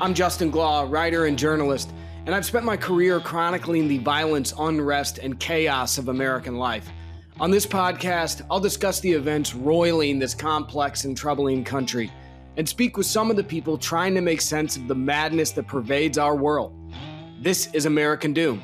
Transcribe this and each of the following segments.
I'm Justin Glaw, writer and journalist, and I've spent my career chronicling the violence, unrest, and chaos of American life. On this podcast, I'll discuss the events roiling this complex and troubling country and speak with some of the people trying to make sense of the madness that pervades our world. This is American Doom.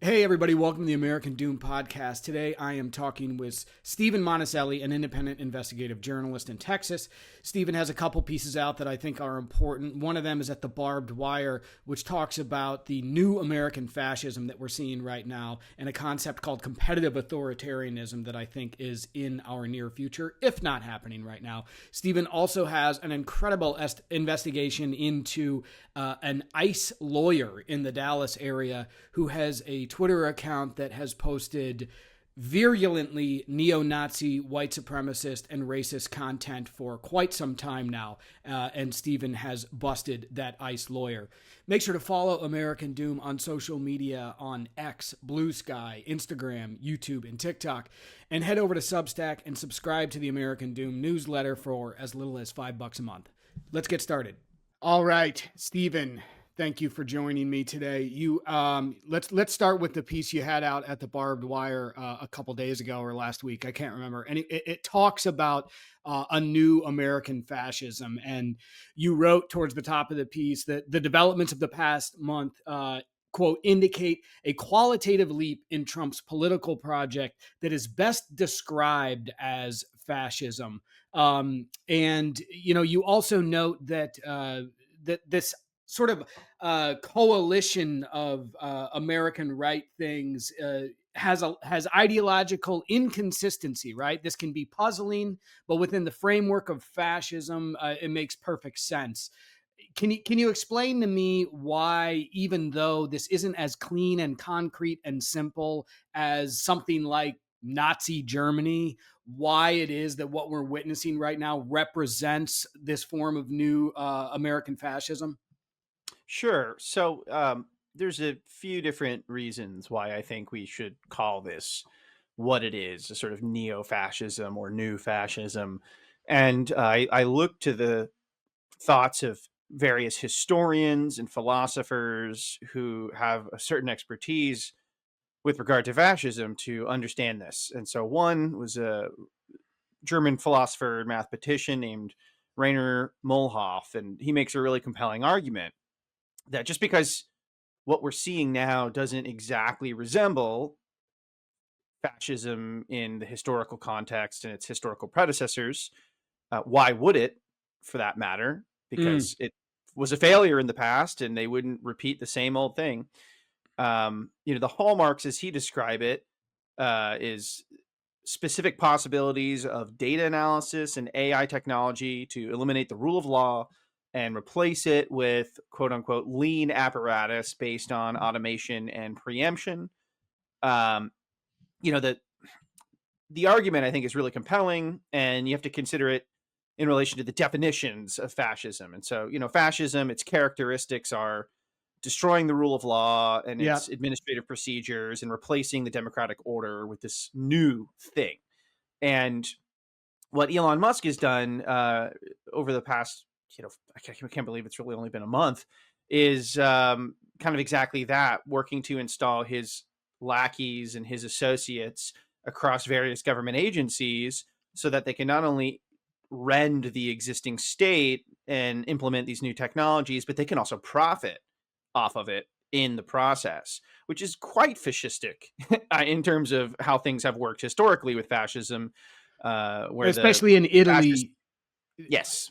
Hey everybody, welcome to the American Doom podcast. Today I am talking with Steven Monacelli, an independent investigative journalist in Texas. Steven has a couple pieces out that I think are important. One of them is At the Barbed Wire, which talks about the new American fascism that we're seeing right now and a concept called competitive authoritarianism that I think is in our near future, if not happening right now. Steven also has an incredible investigation into an ICE lawyer in the Dallas area who has a Twitter account that has posted virulently neo-Nazi, white supremacist, and racist content for quite some time now, and Steven has busted that ICE lawyer. Make sure to follow American Doom on social media on X, Blue Sky, Instagram, YouTube, and TikTok, and head over to Substack and subscribe to the American Doom newsletter for as little as $5 a month. Let's get started. All right, Steven, thank you for joining me today. Let's start with the piece you had out at the Barbed Wire a couple days ago or last week. I can't remember. And it talks about a new American fascism. And you wrote towards the top of the piece that the developments of the past month, quote, indicate a qualitative leap in Trump's political project that is best described as fascism. And you also note that that this sort of coalition of American right things has ideological inconsistency, right? This can be puzzling, but within the framework of fascism, it makes perfect sense. Can you explain to me why, even though this isn't as clean and concrete and simple as something like Nazi Germany, why it is that what we're witnessing right now represents this form of new American fascism? Sure. So there's a few different reasons why I think we should call this what it is, a sort of neo-fascism or new fascism. And I look to the thoughts of various historians and philosophers who have a certain expertise with regard to fascism to understand this. And so one was a German philosopher and mathematician named Rainer Mulhoff, and he makes a really compelling argument that just because what we're seeing now doesn't exactly resemble fascism in the historical context and its historical predecessors, why would it, for that matter? Mm. Because it was a failure in the past and they wouldn't repeat the same old thing. The hallmarks, as he described it, is specific possibilities of data analysis and AI technology to eliminate the rule of law and replace it with quote unquote lean apparatus based on automation and preemption. Um, the argument I think is really compelling, and you have to consider it in relation to the definitions of fascism. And so, fascism, its characteristics are destroying the rule of law and Yeah. its administrative procedures and replacing the democratic order with this new thing. And what Elon Musk has done over the past, I can't believe it's really only been a month, is kind of exactly that, working to install his lackeys and his associates across various government agencies so that they can not only rend the existing state and implement these new technologies, but they can also profit off of it in the process, which is quite fascistic in terms of how things have worked historically with fascism, where the Especially in fascist, Italy, yes,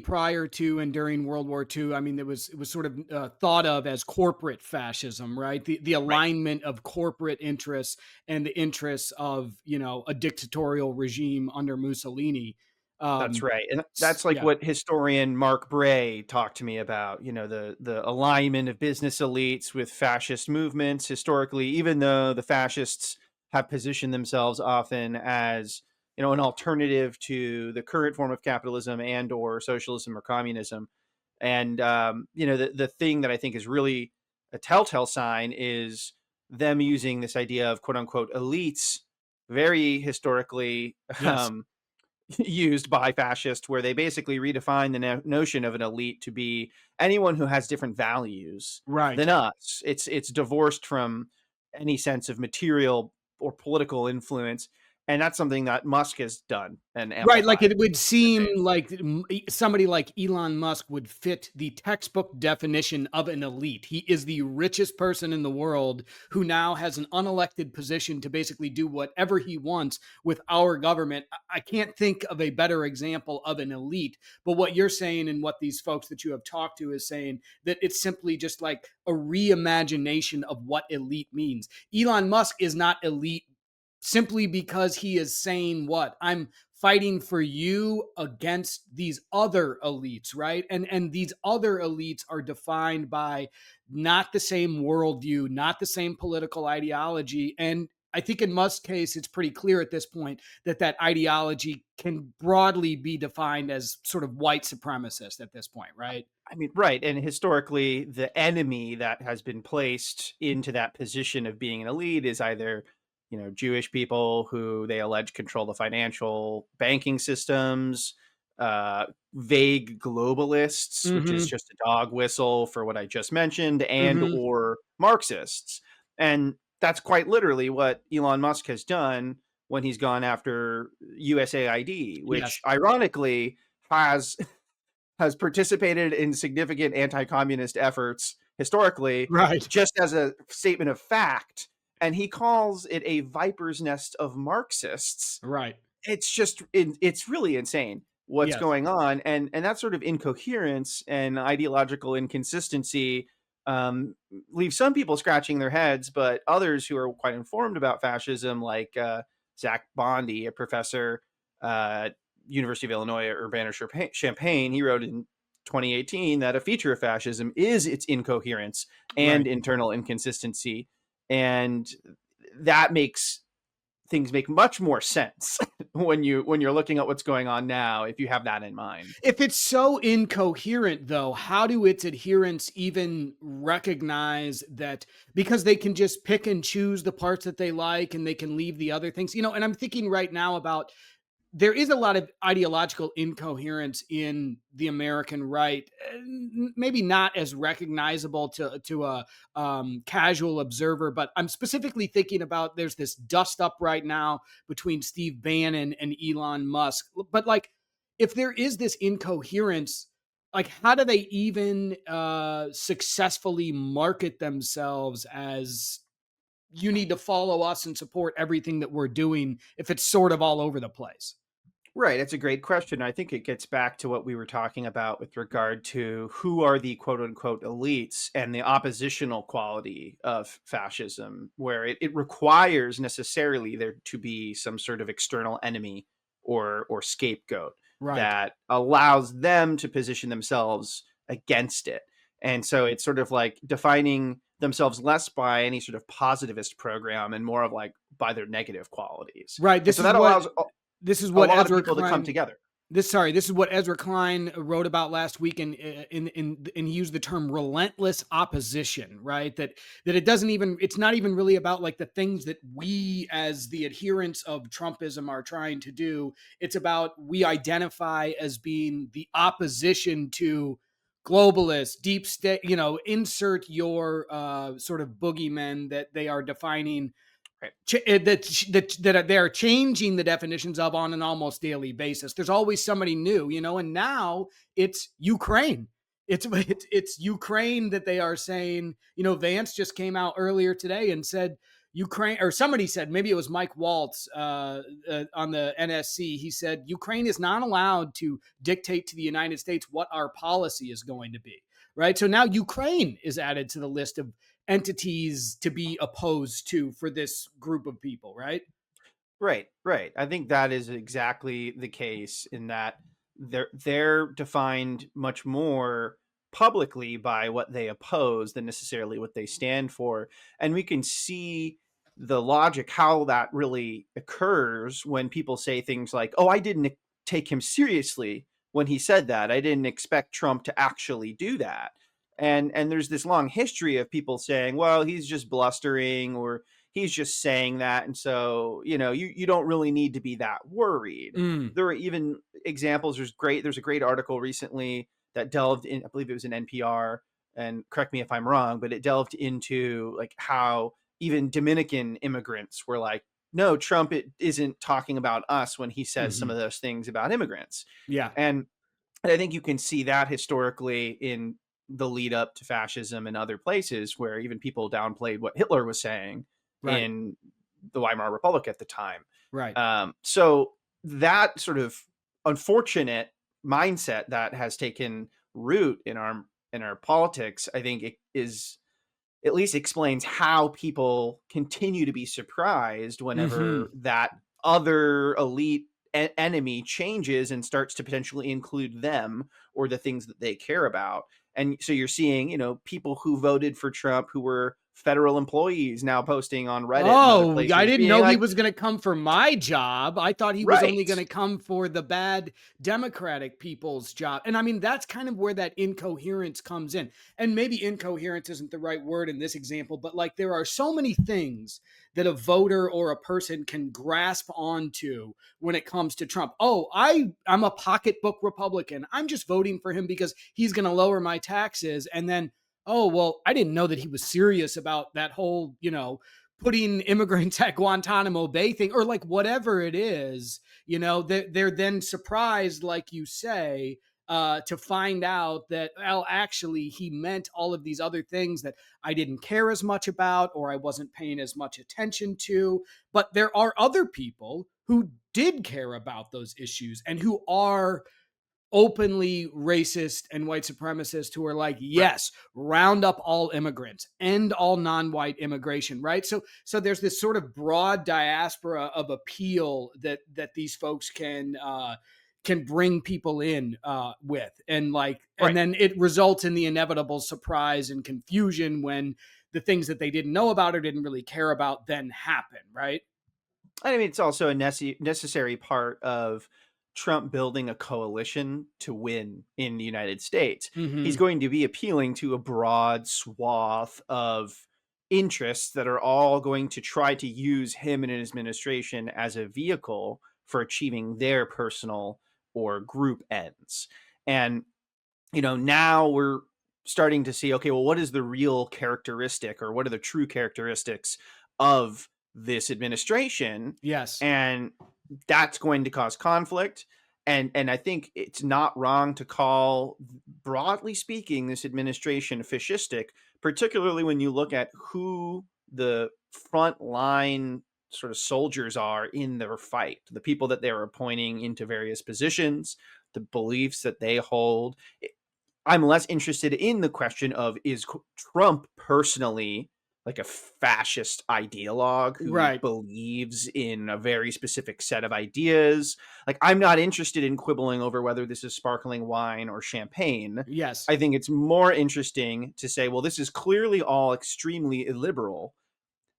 prior to and during World War II. I mean, it was sort of thought of as corporate fascism, right? The right, alignment of corporate interests and the interests of a dictatorial regime under Mussolini. that's Um, right, and that's like yeah, what historian Mark Bray talked to me about. The alignment of business elites with fascist movements historically, even though the fascists have positioned themselves often as an alternative to the current form of capitalism and or socialism or communism. And the thing that I think is really a telltale sign is them using this idea of quote unquote elites very historically yes, used by fascists, where they basically redefine the notion of an elite to be anyone who has different values Right. than us. It's divorced from any sense of material or political influence, and that's something that Musk has done and Right, like, amplified. it would seem like somebody like Elon Musk would fit the textbook definition of an elite. He is the richest person in the world who now has an unelected position to basically do whatever he wants with our government. I can't think of a better example of an elite, but what you're saying and what these folks that you have talked to is saying, that it's simply just like a reimagination of what elite means. Elon Musk is not elite simply because he is saying, what, I'm fighting for you against these other elites, right? And these other elites are defined by not the same worldview, not the same political ideology. And I think in Musk's case, it's pretty clear at this point that that ideology can broadly be defined as sort of white supremacist at this point, right? I mean, right. And historically, the enemy that has been placed into that position of being an elite is either, Jewish people who they allege control the financial banking systems, vague globalists, which is Mm-hmm. just a dog whistle for what I just mentioned, and Mm-hmm. or Marxists. And that's quite literally what Elon Musk has done when he's gone after USAID, which Yes. ironically has participated in significant anti-communist efforts historically, Right. just as a statement of fact, and he calls it a viper's nest of Marxists. Right. It's really insane what's Yes. going on, and that sort of incoherence and ideological inconsistency leave some people scratching their heads, but others who are quite informed about fascism, like Zach Bondi, a professor, uh, University of Illinois at Urbana-Champaign, he wrote in 2018 that a feature of fascism is its incoherence and Right. internal inconsistency, and that makes things make much more sense when you're looking at what's going on now, if you have that in mind. If it's so incoherent, though, how do its adherents even recognize that? Because they can just pick and choose the parts that they like and they can leave the other things, and I'm thinking right now about, there is a lot of ideological incoherence in the American right, maybe not as recognizable to a casual observer. But I'm specifically thinking about, there's this dust up right now between Steve Bannon and Elon Musk. But like, if there is this incoherence, like, how do they even successfully market themselves as, you need to follow us and support everything that we're doing, if it's sort of all over the place? Right. It's a great question. I think it gets back to what we were talking about with regard to who are the quote unquote elites and the oppositional quality of fascism, where it requires necessarily there to be some sort of external enemy or scapegoat Right. that allows them to position themselves against it. And so it's sort of like defining themselves less by any sort of positivist program and more of like by their negative qualities. Right. And so that allows This is a what lot of Ezra people to come Klein together. this is what Ezra Klein wrote about last week, and he used the term relentless opposition, right? That it doesn't even, it's not even really about like the things that we as the adherents of Trumpism are trying to do. It's about, we identify as being the opposition to globalists, deep state, insert your sort of boogeymen that they are defining, Right. that they're changing the definitions of on an almost daily basis. There's always somebody new, and now it's Ukraine. It's Ukraine that they are saying. Vance just came out earlier today and said Ukraine, or somebody said, maybe it was Mike Waltz on the NSC. He said Ukraine is not allowed to dictate to the United States what our policy is going to be. Right. So now Ukraine is added to the list of entities to be opposed to for this group of people, right? Right, right. I think that is exactly the case in that they're defined much more publicly by what they oppose than necessarily what they stand for. And we can see the logic how that really occurs when people say things like, "Oh, I didn't take him seriously when he said that. I didn't expect Trump to actually do that." And there's this long history of people saying, "Well, he's just blustering," or he's just saying that, and so you don't really need to be that worried. Mm. There are even examples. There's a great article recently that delved in, I believe it was in NPR, and correct me if I'm wrong, but it delved into like how even Dominican immigrants were like, no, Trump isn't talking about us when he says some Hmm. of those things about immigrants. Yeah. And I think you can see that historically in the lead up to fascism and other places where even people downplayed what Hitler was saying Right. in the Weimar Republic at the time. Right. So that sort of unfortunate mindset that has taken root in our politics, I think it is at least explains how people continue to be surprised whenever Hmm. that other elite enemy changes and starts to potentially include them or the things that they care about. And so you're seeing, people who voted for Trump who were federal employees now posting on Reddit and other Oh, I places didn't being know he like, was going to come for my job. I thought he was only right, going to come for the bad Democratic people's job. And I mean, that's kind of where that incoherence comes in. And maybe incoherence isn't the right word in this example, but like there are so many things that a voter or a person can grasp onto when it comes to Trump. Oh, I'm a pocketbook Republican. I'm just voting for him because he's going to lower my taxes. And then, oh, well, I didn't know that he was serious about that whole, putting immigrants at Guantanamo Bay thing, or like whatever it is, they're then surprised, like you say, to find out that, well, actually, he meant all of these other things that I didn't care as much about or I wasn't paying as much attention to. But there are other people who did care about those issues and who are openly racist and white supremacists who are like, right. yes, round up all immigrants, end all non-white immigration, right? So there's this sort of broad diaspora of appeal that these folks can bring people in with, and Right. then it results in the inevitable surprise and confusion when the things that they didn't know about or didn't really care about then happen, right? I mean, it's also a necessary part of Trump building a coalition to win in the United States. He's Mm-hmm. going to be appealing to a broad swath of interests that are all going to try to use him and his administration as a vehicle for achieving their personal or group ends. And now we're starting to see, okay, well, what is the real characteristic or what are the true characteristics of this administration? Yes. And that's going to cause conflict. And I think it's not wrong to call, broadly speaking, this administration fascistic, particularly when you look at who the front line sort of soldiers are in their fight, the people that they're appointing into various positions, the beliefs that they hold. I'm less interested in the question of, is Trump personally like a fascist ideologue who Right. believes in a very specific set of ideas? Like, I'm not interested in quibbling over whether this is sparkling wine or champagne. Yes. I think it's more interesting to say, well, this is clearly all extremely illiberal,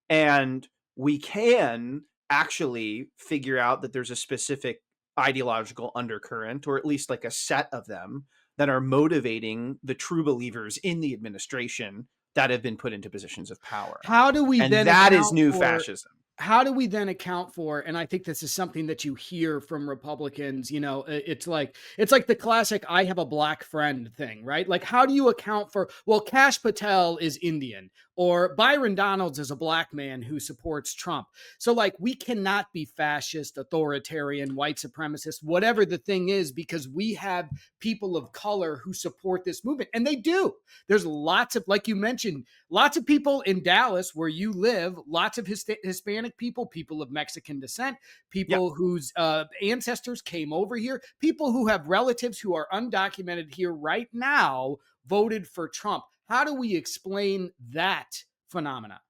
and we can actually figure out that there's a specific ideological undercurrent, or at least like a set of them, that are motivating the true believers in the administration that have been put into positions of power. How do we And then that is account new for fascism. how do we then account for, and I think this is something that you hear from Republicans, it's like the classic I have a black friend thing, right? Like how do you account for, well, Kash Patel is Indian or Byron Donalds is a black man who supports Trump. So like we cannot be fascist, authoritarian, white supremacist, whatever the thing is, because we have people of color who support this movement, and they do. There's lots of, like you mentioned, lots of people in Dallas where you live, lots of Hispanic people, people of Mexican descent, Yeah. people whose ancestors came over here, people who have relatives who are undocumented here right now voted for Trump. How do we explain that phenomena?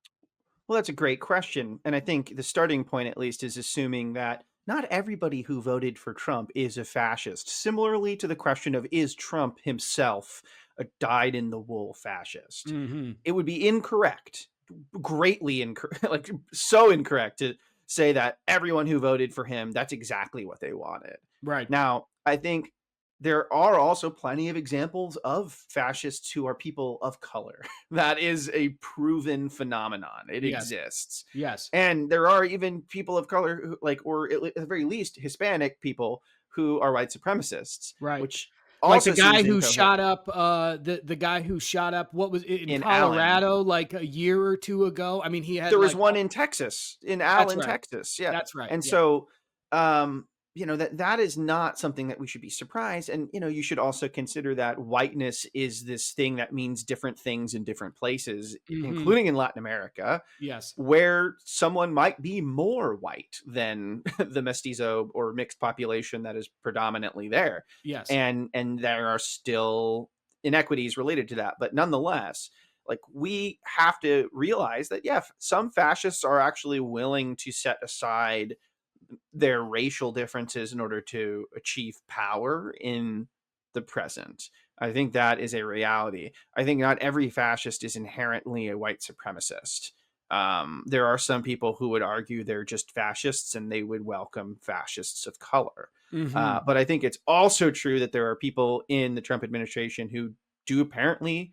Well, that's a great question. And I think the starting point, at least, is assuming that not everybody who voted for Trump is a fascist. Similarly to the question of, is Trump himself a dyed in the wool fascist? Mm-hmm. It would be incorrect, greatly incorrect, like so incorrect to say that everyone who voted for him, that's exactly what they wanted. Right. Now, I think there are also plenty of examples of fascists who are people of color. That is a proven phenomenon. It Yes. exists. Yes. And there are even people of color who, like, or at the very least, Hispanic people who are white supremacists, Right. which Like the also guy seems who incoherent. shot up, the guy who shot up, what was it, in In Allen, Colorado, like a year or 2 ago? I mean, he had there was like one all. in Texas, in That's Allen, right. Texas. Yeah. That's right. And Yeah. so, um, that is not something that we should be surprised. And, you should also consider that whiteness is this thing that means different things in different places, Mhm. including in Latin America, Yes. where someone might be more white than the mestizo or mixed population that is predominantly there. Yes. And there are still inequities related to that. But nonetheless, like, we have to realize that, yeah, some fascists are actually willing to set aside their racial differences in order to achieve power in the present. I think that is a reality. I think not every fascist is inherently a white supremacist. There are some people who would argue they're just fascists and they would welcome fascists of color. Mhm. But I think it's also true that there are people in the Trump administration who do apparently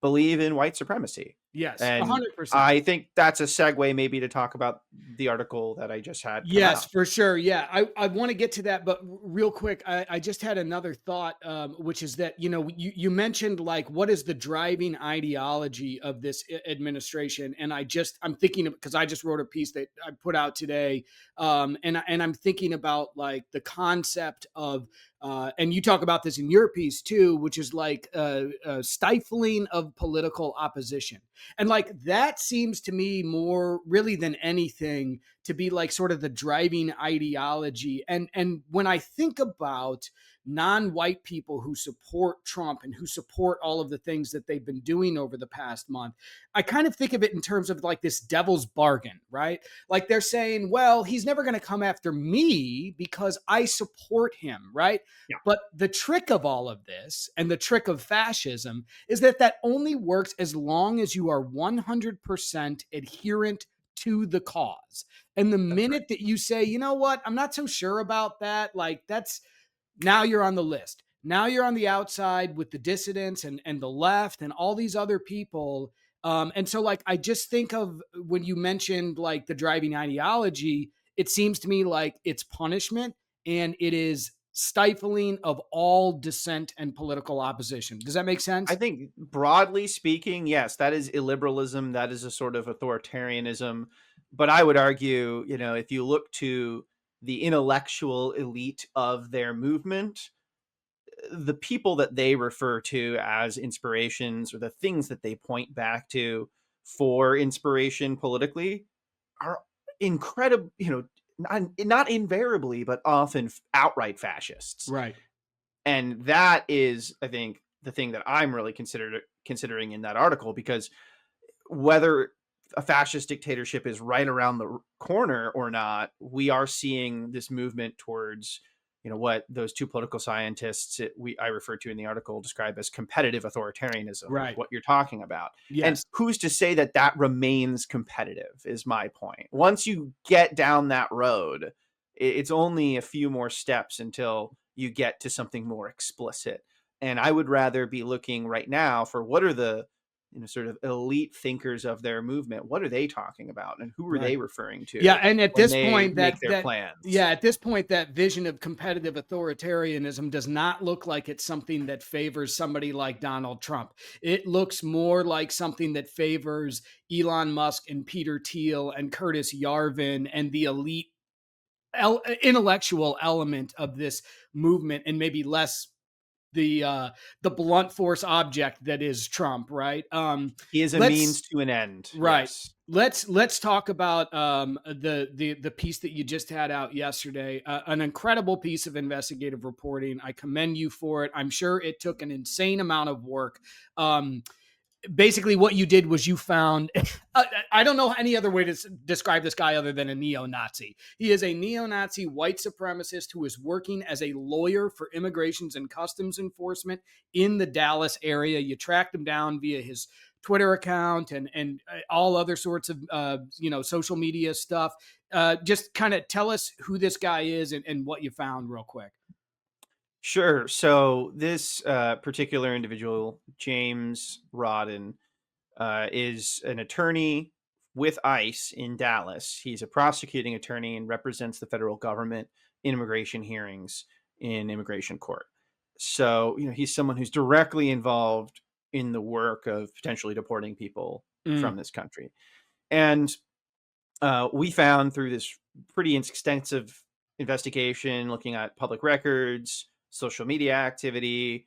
believe in white supremacy. Yes. And 100%. I think that's a segue maybe to talk about the article that I just had come Yes, out. for sure. Yeah, I want to get to that, but real quick, I just had another thought, which is that you mentioned like what is the driving ideology of this administration, and I'm thinking because I just wrote a piece that I put out today, and I'm thinking about like the concept of. And you talk about this in your piece too, which is like stifling of political opposition. And like that seems to me more really than anything to be like sort of the driving ideology. And when I think about non-white people who support Trump and who support all of the things that they've been doing over the past month, I kind of think of it in terms of like this devil's bargain, right? Like they're saying, well, he's never going to come after me because I support him, right? Yeah. But the trick of all of this and the trick of fascism is that that only works as long as you are 100% adherent to the cause. And the That's right. minute that you say, you know what, I'm not so sure about that, like that's now you're on the list. Now you're on the outside with the dissidents and the left and all these other people. And so, like, I just think of when you mentioned like the driving ideology, it seems to me like it's punishment and it is stifling of all dissent and political opposition. Does that make I sense? think broadly speaking, yes, that is illiberalism. That is a sort of authoritarianism. But I would argue, if you look to the intellectual elite of their movement, the people that they refer to as inspirations or the things that they point back to for inspiration politically are incredible, not invariably, but often outright fascists. Right. And that is, I think, the thing that I'm really considering in that article, because whether a fascist dictatorship is right around the corner or not, we are seeing this movement towards, what those two political scientists I referred to in the article describe as competitive authoritarianism, like Right. what you're talking about. And Yes. who's to say that that remains competitive is my point. Once you get down that road, it's only a few more steps until you get to something more explicit. And I would rather be looking right now for what are the sort of elite thinkers of their movement. What are they talking about, and who are Right. they referring Yeah, to and at when this they point, make that their that plans? yeah, at this point, that vision of competitive authoritarianism does not look like it's something that favors somebody like Donald Trump. It looks more like something that favors Elon Musk and Peter Thiel and Curtis Yarvin and the elite intellectual element of this movement, and maybe less the blunt force object that is Trump, right? He is a means Let's to an end. Right. Yes. Let's talk about the piece that you just had out yesterday. An incredible piece of investigative reporting. I commend you for it. I'm sure it took an insane amount of work. Basically what you did was you found I don't know any other way to describe this guy other than a neo-Nazi. He is a neo-Nazi white supremacist who is working as a lawyer for immigrations and customs enforcement in the Dallas area. You tracked him down via his Twitter account and all other sorts of social media stuff. Just kind of tell us who this guy is and what you found real quick. Sure. So this particular individual, James Rodden, is an attorney with ICE in Dallas. He's a prosecuting attorney and represents the federal government in immigration hearings in immigration court. So, he's someone who's directly involved in the work of potentially deporting people Mm, from this country. And we found through this pretty extensive investigation, looking at public records, social media activity,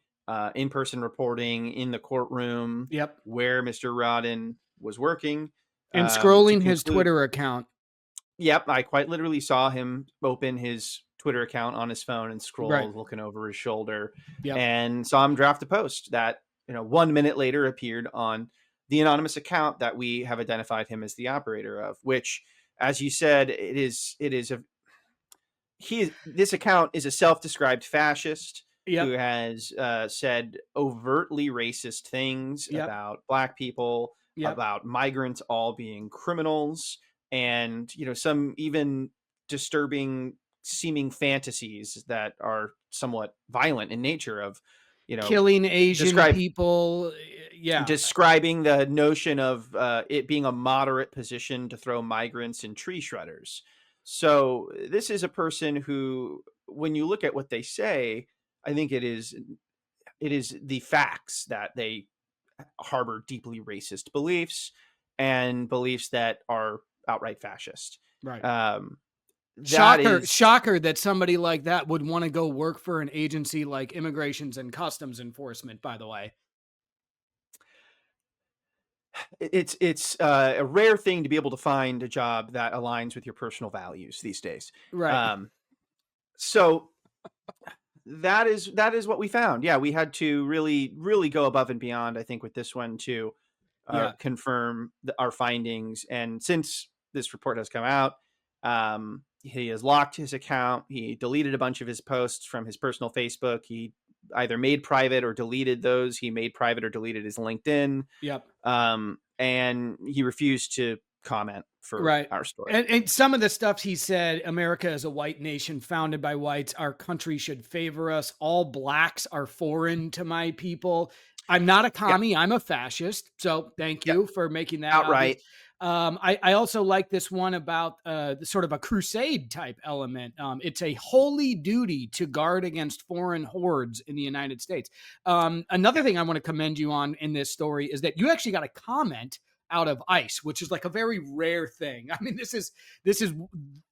in-person reporting in the courtroom yep. where Mr. Rodden was working, And to scrolling his conclude. Twitter account. Yep, I quite literally saw him open his Twitter account on his phone and Right. scroll, looking over his shoulder, Yep. and saw him draft a post that 1 minute later appeared on the anonymous account that we have identified him as the operator of. Which, as you said, it is a this account is a self-described fascist who Yep. has said overtly racist things Yep. about black people, Yep. about migrants all being criminals, and some even disturbing seeming fantasies that are somewhat violent in nature of you know Killing Asian describe people. Yeah. describing the notion of it being a moderate position to throw migrants in tree shredders. So this is a person who, when you look at what they say, I think it is the facts that they harbor deeply racist beliefs and beliefs that are outright fascist. Right. Um, that Shocker, is shocker that somebody like that would want to go work for an agency like Immigrations and Customs Enforcement, by the way. it's a rare thing to be able to find a job that aligns with your personal values these days. Right. Um, so that is what we found. Yeah, we had to really go above and beyond, I think, with this one to Yeah. confirm our findings. And since this report has come out, he has locked his account. He deleted a bunch of his posts from his personal Facebook. He either made private or deleted those. He made private or deleted his LinkedIn, Yep. and he refused to comment for Right. our story. And some of the stuff he said, America is a white nation founded by whites. Our country should favor us. All blacks are foreign to my people. I'm not a Yeah, commie. I'm a fascist. So thank yeah, you for making that obvious. outright. I also like this one about sort of a crusade type element. It's a holy duty to guard against foreign hordes in the United States. Another thing I want to commend you on in this story is that you actually got a comment out of ICE, which is like a very rare thing. I mean, this is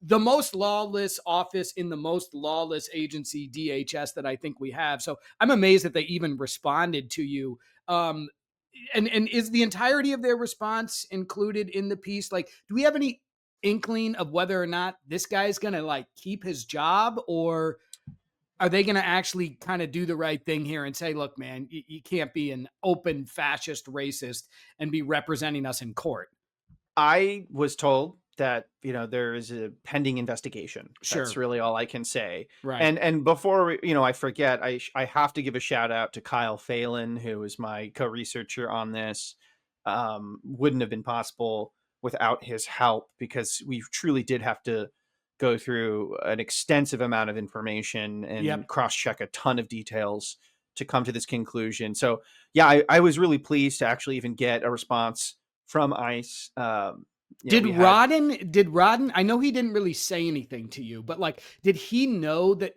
the most lawless office in the most lawless agency, DHS, that I think we have. So I'm amazed that they even responded to you. And is the entirety of their response included in the piece? Like, do we have any inkling of whether or not this guy's going to like keep his job, or are they going to actually kind of do the right thing here and say, look, man, you can't be an open fascist racist and be representing us in court? I was told that there is a pending investigation. That's Sure. really all I can say. Right. And before I forget, I have to give a shout out to Kyle Phelan, who is my co-researcher on this. Wouldn't have been possible without his help, because we truly did have to go through an extensive amount of information and Yep. cross-check a ton of details to come to this conclusion. So yeah, I was really pleased to actually even get a response from ICE. Did We had. Rodden, I know he didn't really say anything to you, but like, did he know that,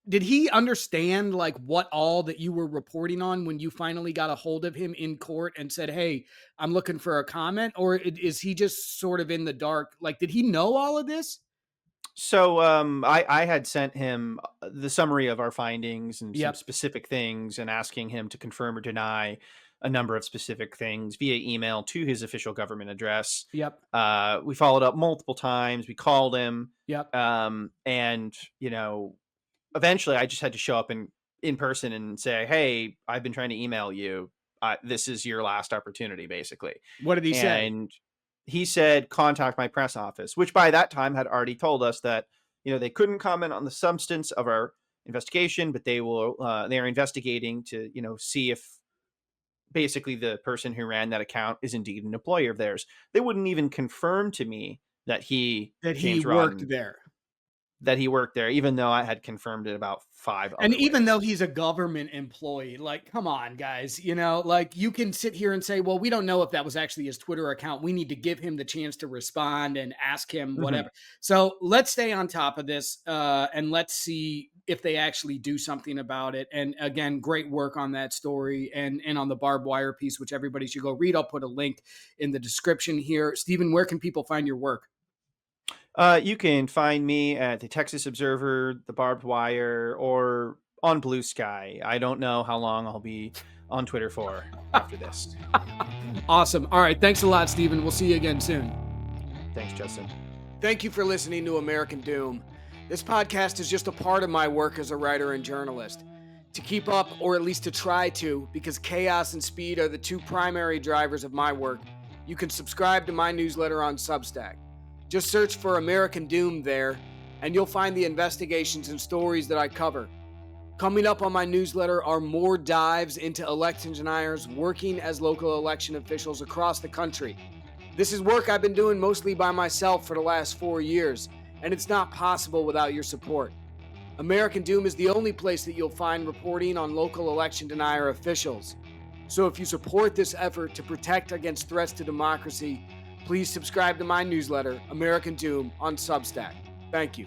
did he understand like what all that you were reporting on when you finally got a hold of him in court and said, hey, I'm looking for a comment? Or is he just sort of in the dark? Like, did he know all of this? So I had sent him the summary of our findings and some Yep. specific things, and asking him to confirm or deny a number of specific things via email to his official government address. Yep. We followed up multiple times. We called him, Yep. and eventually I just had to show up in person and say, "Hey, I've been trying to email you. This is your last opportunity, basically." What did he say? And he said, "Contact my press office," which by that time had already told us that they couldn't comment on the substance of our investigation, but they are investigating to see if basically the person who ran that account is indeed an employer of theirs. They wouldn't even confirm to me that he, That he James worked Rodden, there. that he worked there, even though I had confirmed it about 5 And other even ways. though he's a government employee, like, come on, guys, like you can sit here and say, well, we don't know if that was actually his Twitter account. We need to give him the chance to respond and ask him Mhm. whatever. So let's stay on top of this and let's see if they actually do something about it. And again, great work on that story and on the barbed wire piece, which everybody should go read. I'll put a link in the description here. Stephen, where can people find your work? You can find me at the Texas Observer, the Barbed Wire, or on Blue Sky. I don't know how long I'll be on Twitter for after this. Awesome. All right. Thanks a lot, Stephen. We'll see you again soon. Thanks, Justin. Thank you for listening to American Doom. This podcast is just a part of my work as a writer and journalist. To keep up, or at least to try to, because chaos and speed are the two primary drivers of my work, you can subscribe to my newsletter on Substack. Just search for American Doom there, and you'll find the investigations and stories that I cover. Coming up on my newsletter are more dives into election deniers working as local election officials across the country. This is work I've been doing mostly by myself for the last 4 years, and it's not possible without your support. American Doom is the only place that you'll find reporting on local election denier officials. So if you support this effort to protect against threats to democracy, please subscribe to my newsletter, American Doom, on Substack. Thank you.